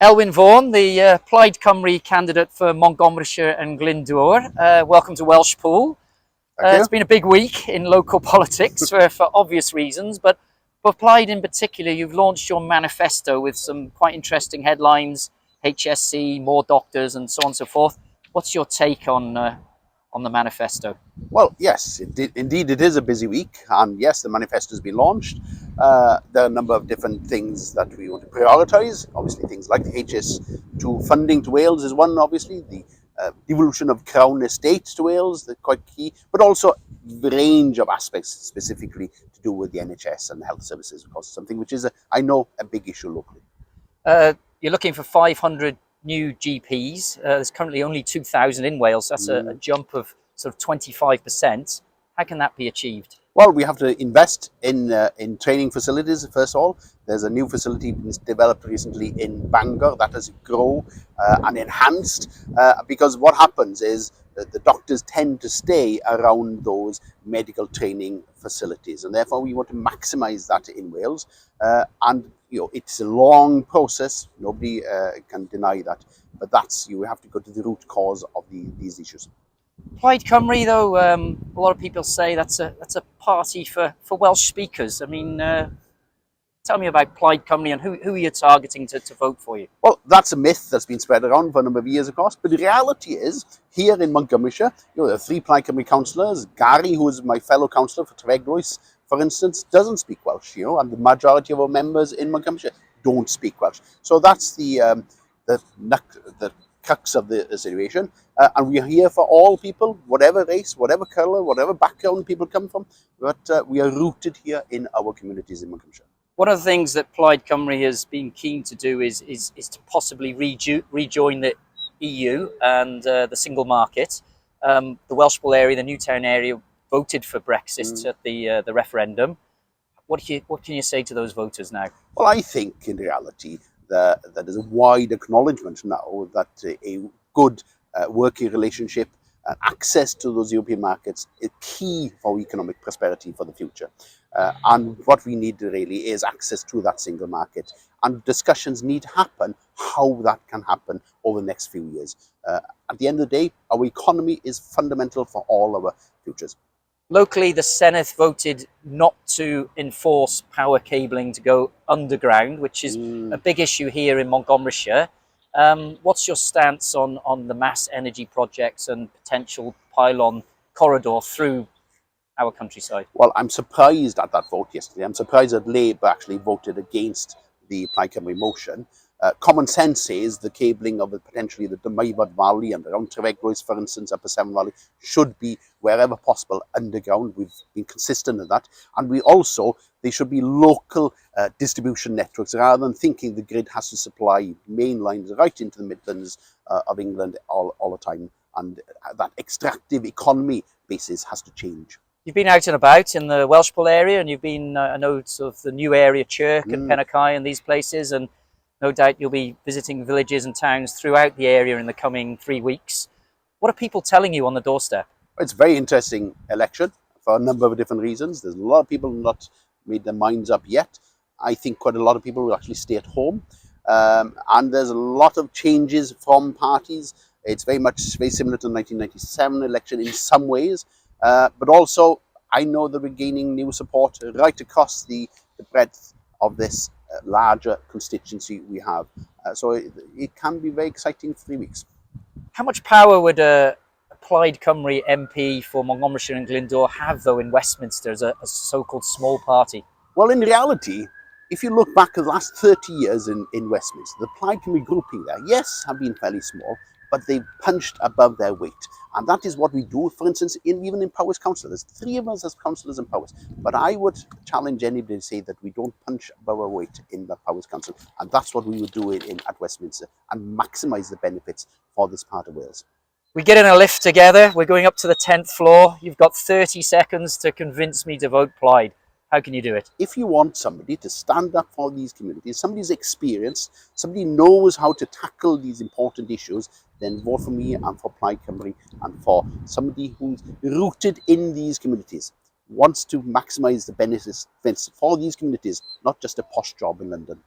Elwyn Vaughan, the Plaid Cymru candidate for Montgomeryshire and Glyndŵr. Welcome to Welshpool. It's been a big week in local politics for obvious reasons, but for Plaid in particular, you've launched your manifesto with some quite interesting headlines, HSC, more doctors and so on and so forth. What's your take on the manifesto? Well, yes, indeed it is a busy week, and yes, the manifesto has been launched. There are a number of different things that we want to prioritise. Obviously, things like the HS2 funding to Wales is one, obviously. The devolution of Crown estates to Wales, they're quite key, but also the range of aspects specifically to do with the NHS and health services, of course, something which is, I know, a big issue locally. You're looking for 500 new GPs. There's currently only 2,000 in Wales. That's a jump of sort of 25%. How can that be achieved? Well, we have to invest in training facilities, first of all. There's a new facility developed recently in Bangor that has grown and enhanced because what happens is that the doctors tend to stay around those medical training facilities, and therefore we want to maximise that in Wales. And you know, it's a long process. Nobody can deny that, but you have to go to the root cause of these issues. Plaid Cymru, though, a lot of people say that's a party for Welsh speakers. I mean, tell me about Plaid Cymru and who are you targeting to vote for you? Well, that's a myth that's been spread around for a number of years, of course. But the reality is, here in Montgomeryshire, there are 3 Plaid Cymru councillors. Gary, who is my fellow councillor for Treglwys, for instance, doesn't speak Welsh, and the majority of our members in Montgomeryshire don't speak Welsh. So that's the crux of the situation. And we are here for all people, whatever race, whatever colour, whatever background people come from, but we are rooted here in our communities in Montgomeryshire. One of the things that Plaid Cymru has been keen to do is to possibly rejoin the EU and the single market. The Welshpool area, the Newtown area, voted for Brexit at the referendum. What can you say to those voters now? Well, I think in reality that there's a wide acknowledgement now that a good working relationship and access to those European markets is key for economic prosperity for the future. And what we need really is access to that single market. And discussions need to happen how that can happen over the next few years. At the end of the day, our economy is fundamental for all our futures. Locally, the Senedd voted not to enforce power cabling to go underground, which is a big issue here in Montgomeryshire. What's your stance on the mass energy projects and potential pylon corridor through our countryside? Well, I'm surprised at that vote yesterday. I'm surprised that Labour actually voted against the Plaid Cymru motion. Common sense says the cabling of potentially the MyWelshpool Valley and around Treglwys, for instance, Upper Severn Valley, should be wherever possible underground. We've been consistent in that. And they should be local distribution networks rather than thinking the grid has to supply main lines right into the Midlands of England all the time. And that extractive economy basis has to change. You've been out and about in the Welshpool area, and you've been, I know, sort of the new area Chirk and Pennachi and these places, and no doubt you'll be visiting villages and towns throughout the area in the coming 3 weeks. What are people telling you on the doorstep? It's a very interesting election for a number of different reasons. There's a lot of people not made their minds up yet. I think quite a lot of people will actually stay at home. And there's a lot of changes from parties. It's very similar to the 1997 election in some ways. But also, I know that we're gaining new support right across the breadth of this larger constituency we have. So it can be very exciting 3 weeks. How much power would a Plaid Cymru MP for Montgomeryshire and Glyndŵr have, though, in Westminster as a so-called small party? Well, in reality, if you look back at the last 30 years in Westminster, the Plaid Cymru grouping there, yes, have been fairly small, but they've punched above their weight. And that is what we do, for instance, even in Powys Council. There's 3 of us as councillors in Powys. But I would challenge anybody to say that we don't punch above our weight in the Powys Council. And that's what we would do at Westminster and maximise the benefits for this part of Wales. We get in a lift together. We're going up to the 10th floor. You've got 30 seconds to convince me to vote Plaid. How can you do it? If you want somebody to stand up for these communities, somebody's experienced, somebody knows how to tackle these important issues, then vote for me and for Plaid Cymru and for somebody who's rooted in these communities, wants to maximise the benefits for these communities, not just a posh job in London.